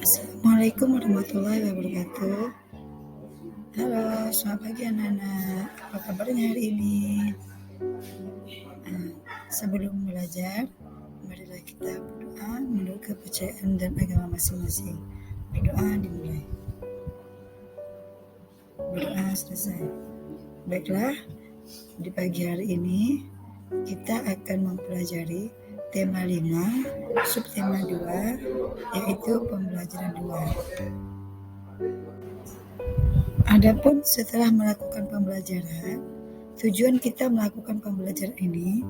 Assalamualaikum warahmatullahi wabarakatuh. Halo, selamat pagi anak-anak. Apa kabarnya hari ini? Sebelum belajar, marilah kita berdoa menurut kepercayaan dan agama masing-masing. Berdoa dimulai. Berdoa selesai. Baiklah, di pagi hari ini kita akan mempelajari tema 5, subtema 2, yaitu pembelajaran 2. Adapun setelah melakukan pembelajaran, tujuan kita melakukan pembelajaran ini,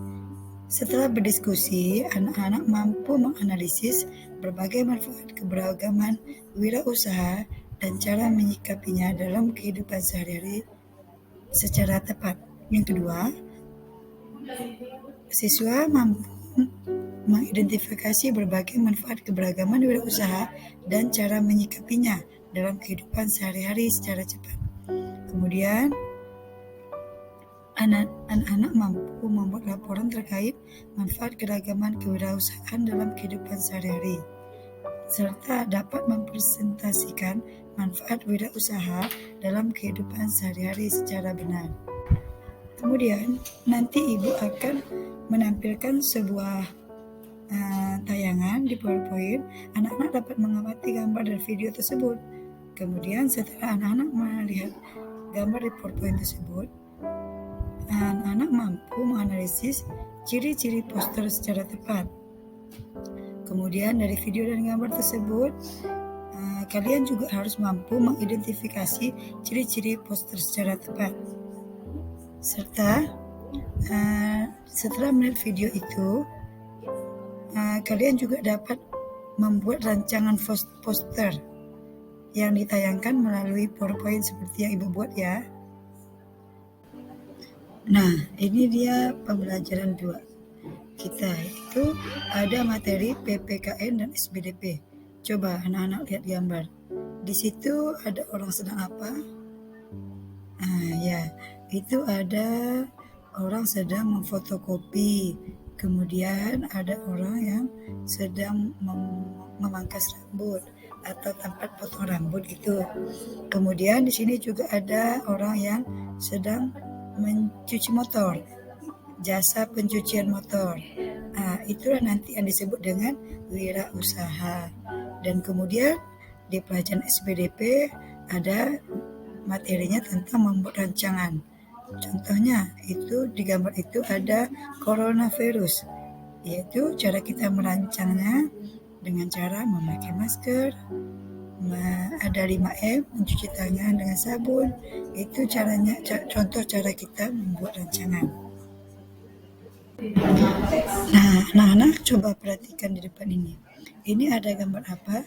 setelah berdiskusi, anak-anak mampu menganalisis berbagai manfaat keberagaman wirausaha dan cara menyikapinya dalam kehidupan sehari-hari secara tepat. Yang kedua, siswa mampu mengidentifikasi berbagai manfaat keberagaman wirausaha dan cara menyikapinya dalam kehidupan sehari-hari secara cepat. Kemudian, anak-anak mampu membuat laporan terkait manfaat keragaman kewirausahaan dalam kehidupan sehari-hari, serta dapat mempresentasikan manfaat wirausaha dalam kehidupan sehari-hari secara benar. Kemudian, nanti Ibu akan menampilkan sebuah tayangan di PowerPoint. Anak-anak dapat mengamati gambar dan video tersebut. Kemudian setelah anak-anak melihat gambar di PowerPoint tersebut, anak-anak mampu menganalisis ciri-ciri poster secara tepat. Kemudian dari video dan gambar tersebut, kalian juga harus mampu mengidentifikasi ciri-ciri poster secara tepat. Serta setelah melihat video itu, kalian juga dapat membuat rancangan poster yang ditayangkan melalui PowerPoint seperti yang Ibu buat ya. Nah, ini dia pembelajaran 2 kita. Itu ada materi PPKN dan SBDP. Coba anak-anak lihat gambar. Di situ ada orang sedang apa? Ya, itu ada orang sedang memfotokopi. Kemudian ada orang yang sedang memangkas rambut atau tempat potong rambut gitu. Kemudian di sini juga ada orang yang sedang mencuci motor, jasa pencucian motor. Itulah nanti yang disebut dengan wirausaha. Dan kemudian di pelajaran SBDP ada materinya tentang membuat rancangan. Contohnya itu di gambar itu ada coronavirus, yaitu cara kita merancangnya dengan cara memakai masker, ada 5M, mencuci tangan dengan sabun. Itu caranya, contoh cara kita membuat rancangan. Nah, anak-anak coba perhatikan di depan ini. Ini ada gambar apa?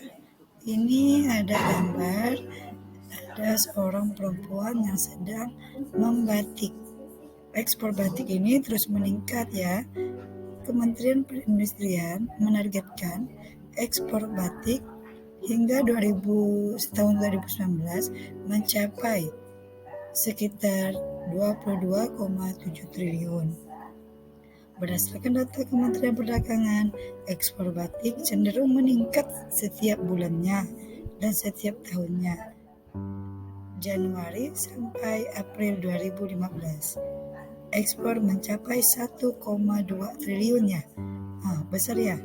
Ini ada gambar ada seorang perempuan yang sedang membatik. Ekspor batik ini terus meningkat ya. Kementerian Perindustrian menargetkan ekspor batik hingga tahun 2019 mencapai sekitar 22,7 triliun. Berdasarkan data Kementerian Perdagangan, ekspor batik cenderung meningkat setiap bulannya dan setiap tahunnya. Januari sampai April 2015, ekspor mencapai 1,2 triliun ya. Besar ya.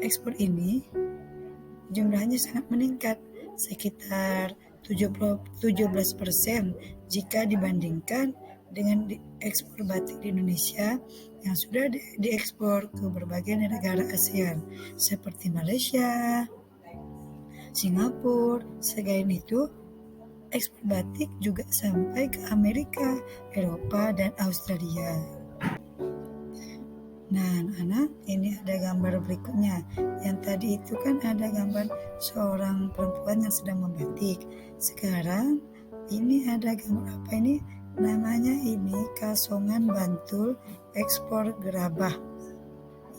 Ekspor ini jumlahnya sangat meningkat, sekitar 17% jika dibandingkan dengan ekspor batik di Indonesia yang sudah diekspor ke berbagai negara ASEAN seperti Malaysia, Singapura. Selain itu, ekspor batik juga sampai ke Amerika, Eropa, dan Australia. Nah, anak-anak, ini ada gambar berikutnya. Yang tadi itu kan ada gambar seorang perempuan yang sedang membatik. Sekarang ini ada gambar apa ini? Namanya ini Kasongan Bantul Ekspor Gerabah,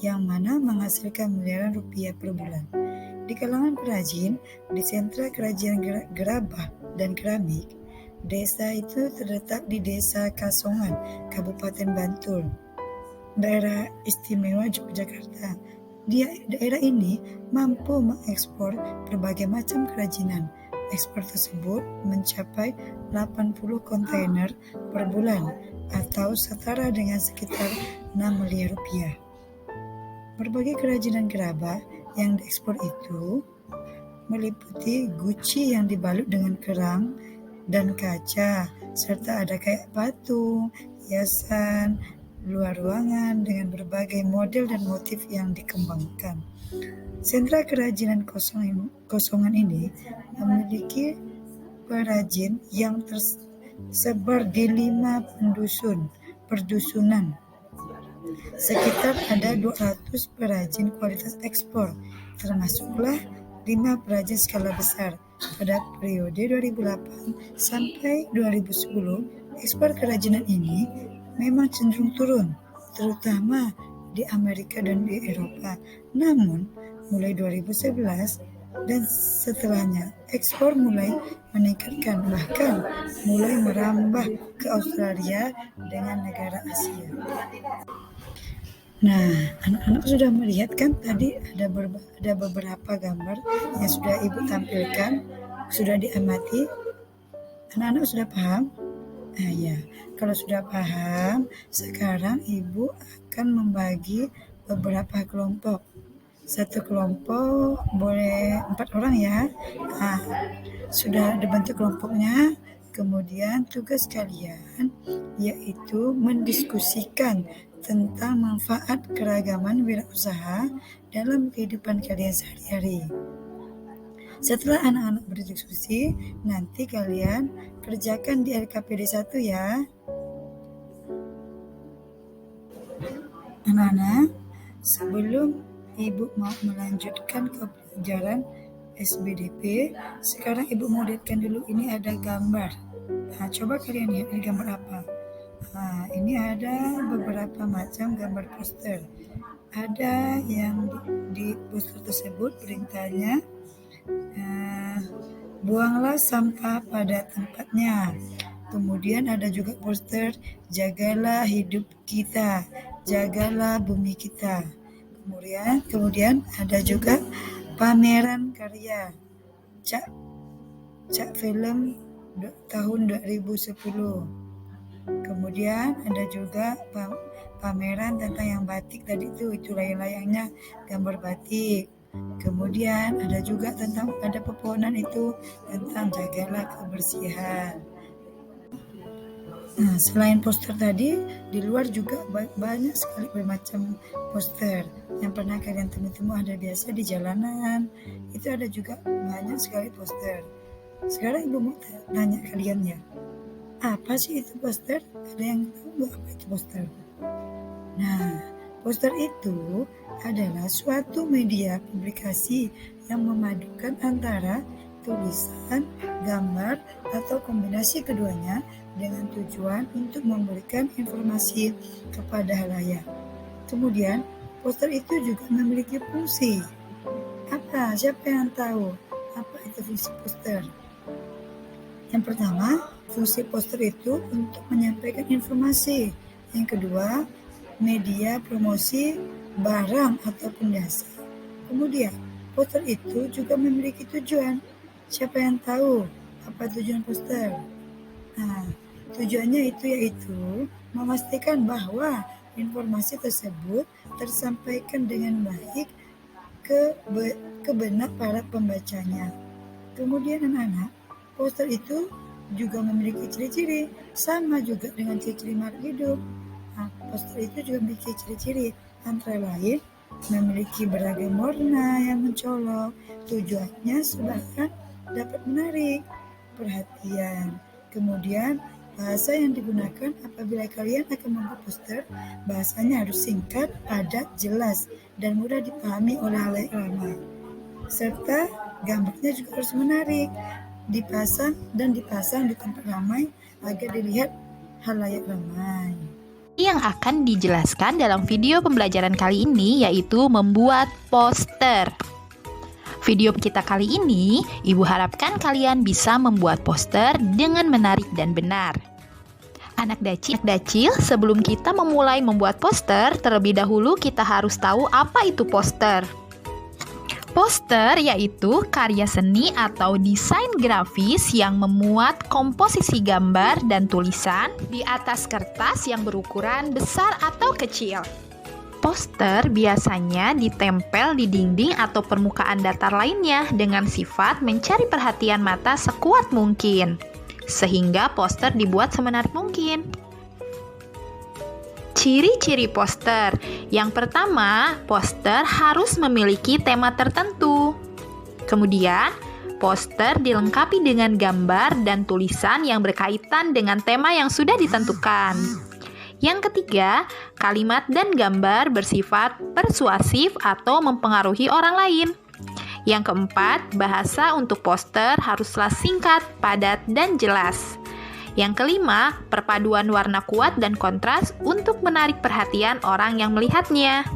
yang mana menghasilkan miliaran rupiah per bulan. Di kalangan perajin, di sentra kerajinan gerabah dan keramik, desa itu terletak di Desa Kasongan, Kabupaten Bantul, Daerah Istimewa Yogyakarta. Daerah ini mampu mengekspor berbagai macam kerajinan. Ekspor tersebut mencapai 80 kontainer per bulan atau setara dengan sekitar 6 miliar rupiah. Berbagai kerajinan gerabah yang diekspor itu meliputi guci yang dibalut dengan kerang dan kaca, serta ada kayak patung, hiasan, luar ruangan dengan berbagai model dan motif yang dikembangkan. Sentra kerajinan kosongan ini memiliki perajin yang tersebar di 5 perdusunan. Sekitar ada 200 perajin kualitas ekspor, termasuklah 5 perajin skala besar. Pada periode 2008 sampai 2010, ekspor kerajinan ini memang cenderung turun, terutama di Amerika dan di Eropa. Namun, mulai 2011 dan setelahnya, ekspor mulai meningkatkan, bahkan mulai merambah ke Australia dengan negara Asia. Nah, anak-anak sudah melihat kan tadi ada beberapa gambar yang sudah Ibu tampilkan, sudah diamati. Anak-anak sudah paham? Nah ya, kalau sudah paham, sekarang Ibu akan membagi beberapa kelompok. Satu kelompok boleh 4 orang ya. Nah, sudah dibentuk kelompoknya. Kemudian tugas kalian yaitu mendiskusikan tentang manfaat keragaman wirausaha dalam kehidupan kalian sehari-hari. Setelah anak-anak berdiskusi, nanti kalian kerjakan di LKPD 1 ya. Anak-anak, sebelum Ibu mau melanjutkan ke pelajaran SBDP, sekarang Ibu mau lihatkan dulu ini ada gambar. Nah, coba kalian lihat ini gambar apa? Nah, ini ada beberapa macam gambar poster. Ada yang di poster tersebut perintahnya, buanglah sampah pada tempatnya. Kemudian ada juga poster, jagalah hidup kita, jagalah bumi kita. Kemudian ada juga pameran karya Cak Film tahun 2010. Kemudian ada juga pameran tentang yang batik tadi itu layang-layangnya gambar batik. Kemudian ada juga tentang ada pepohonan itu tentang jagalah kebersihan. Nah, selain poster tadi, di luar juga banyak sekali bermacam poster yang pernah kalian temu ada biasa di jalanan. Itu ada juga banyak sekali poster. Sekarang Ibu mau tanya kalian ya, apa sih itu poster? Ada yang tahu nggak apa itu poster? Nah, poster itu adalah suatu media publikasi yang memadukan antara tulisan, gambar, atau kombinasi keduanya dengan tujuan untuk memberikan informasi kepada halayak. Kemudian, poster itu juga memiliki fungsi. Apa? Siapa yang tahu apa itu fungsi poster? Yang pertama, fungsi poster itu untuk menyampaikan informasi. Yang kedua, media promosi barang ataupun jasa. Kemudian, poster itu juga memiliki tujuan. Siapa yang tahu apa tujuan poster? Nah, tujuannya itu yaitu memastikan bahwa informasi tersebut tersampaikan dengan baik ke benak para pembacanya. Kemudian anak-anak, poster itu juga memiliki ciri-ciri, sama juga dengan ciri-ciri makhluk hidup. Nah, poster itu juga memiliki ciri-ciri, antara lain memiliki beragam warna yang mencolok. Tujuannya supaya dapat menarik perhatian. Kemudian bahasa yang digunakan apabila kalian akan membuat poster, bahasanya harus singkat, padat, jelas, dan mudah dipahami oleh halayak ramai. Serta gambarnya juga harus menarik, dipasang di tempat ramai agar dilihat halayak ramai. Yang akan dijelaskan dalam video pembelajaran kali ini yaitu membuat poster. Video kita kali ini, Ibu harapkan kalian bisa membuat poster dengan menarik dan benar. Anak dacil, sebelum kita memulai membuat poster, terlebih dahulu kita harus tahu apa itu poster. Poster yaitu karya seni atau desain grafis yang memuat komposisi gambar dan tulisan di atas kertas yang berukuran besar atau kecil. Poster biasanya ditempel di dinding atau permukaan datar lainnya dengan sifat mencari perhatian mata sekuat mungkin, sehingga poster dibuat semenarik mungkin. Ciri-ciri poster. Yang pertama, poster harus memiliki tema tertentu. Kemudian, poster dilengkapi dengan gambar dan tulisan yang berkaitan dengan tema yang sudah ditentukan. Yang ketiga, kalimat dan gambar bersifat persuasif atau mempengaruhi orang lain. Yang keempat, bahasa untuk poster haruslah singkat, padat, dan jelas. Yang kelima, perpaduan warna kuat dan kontras untuk menarik perhatian orang yang melihatnya.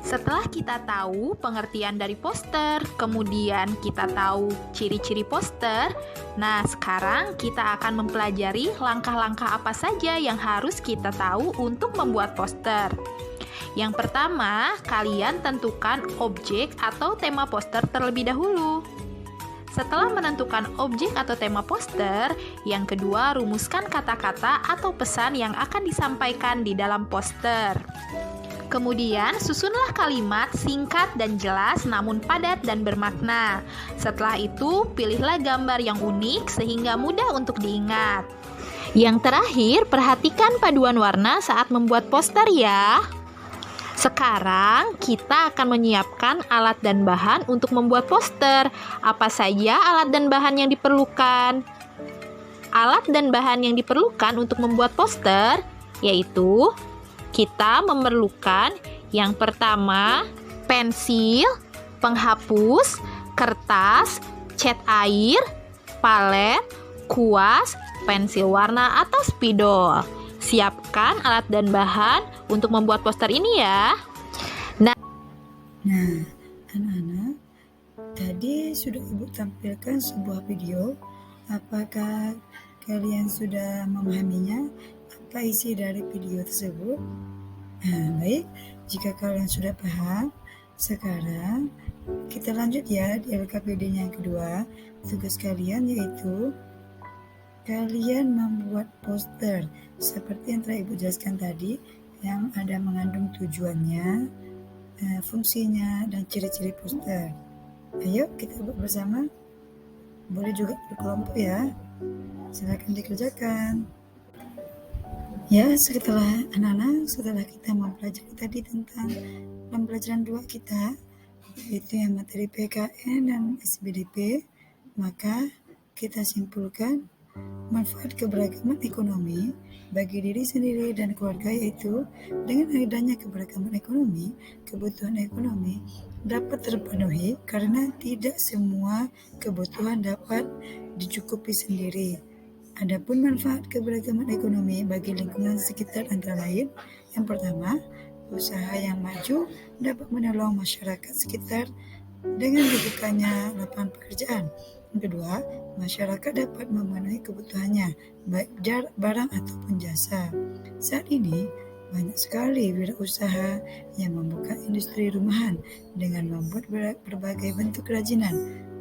Setelah kita tahu pengertian dari poster, kemudian kita tahu ciri-ciri poster, nah sekarang kita akan mempelajari langkah-langkah apa saja yang harus kita tahu untuk membuat poster. Yang pertama, kalian tentukan objek atau tema poster terlebih dahulu. Setelah menentukan objek atau tema poster, yang kedua rumuskan kata-kata atau pesan yang akan disampaikan di dalam poster. Kemudian susunlah kalimat singkat dan jelas namun padat dan bermakna. Setelah itu pilihlah gambar yang unik sehingga mudah untuk diingat. Yang terakhir, perhatikan paduan warna saat membuat poster ya. Sekarang kita akan menyiapkan alat dan bahan untuk membuat poster. Apa saja alat dan bahan yang diperlukan? Alat dan bahan yang diperlukan untuk membuat poster yaitu kita memerlukan yang pertama pensil, penghapus, kertas, cat air, palet, kuas, pensil warna atau spidol. Siapkan alat dan bahan untuk membuat poster ini ya. Nah, anak-anak, tadi sudah Ibu tampilkan sebuah video. Apakah kalian sudah memahaminya? Apa isi dari video tersebut? Baik, jika kalian sudah paham, sekarang kita lanjut ya di LKPD-nya yang kedua. Tugas kalian yaitu kalian membuat poster seperti yang telah Ibu jelaskan tadi, yang ada mengandung tujuannya, fungsinya, dan ciri-ciri poster. Ayo kita buat bersama. Boleh juga berkelompok ya. Silakan dikerjakan. Ya, setelah kita mempelajari tadi tentang pembelajaran 2 kita, yaitu yang materi PKN dan SBDP, maka kita simpulkan manfaat keberagaman ekonomi bagi diri sendiri dan keluarga, yaitu dengan adanya keberagaman ekonomi, kebutuhan ekonomi dapat terpenuhi karena tidak semua kebutuhan dapat dicukupi sendiri. Adapun manfaat keberagaman ekonomi bagi lingkungan sekitar antara lain, yang pertama, usaha yang maju dapat menolong masyarakat sekitar dengan dibukanya lapangan pekerjaan. Yang kedua, masyarakat dapat memenuhi kebutuhannya, baik barang ataupun jasa. Saat ini, banyak sekali wirausaha yang membuka industri rumahan dengan membuat berbagai bentuk kerajinan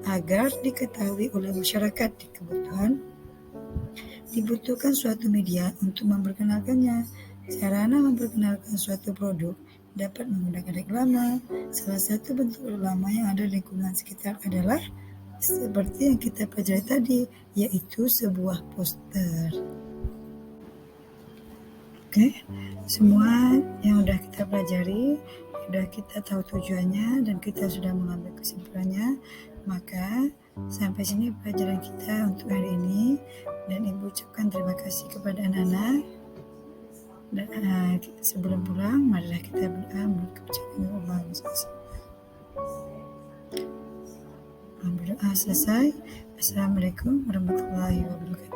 agar diketahui oleh masyarakat dibutuhkan suatu media untuk memperkenalkannya. Sarana memperkenalkan suatu produk dapat menggunakan reklame. Salah satu bentuk reklame yang ada di lingkungan sekitar adalah seperti yang kita pelajari tadi, yaitu sebuah poster. Oke, semua yang sudah kita pelajari, sudah kita tahu tujuannya dan kita sudah mengambil kesimpulannya, maka sampai sini pelajaran kita untuk hari ini, dan Ibu ucapkan terima kasih kepada anak-anak. Dan sebelum pulang, marilah kita berdoa menurut kepercayaan Allah. Berdoa selesai. Assalamualaikum warahmatullahi wabarakatuh.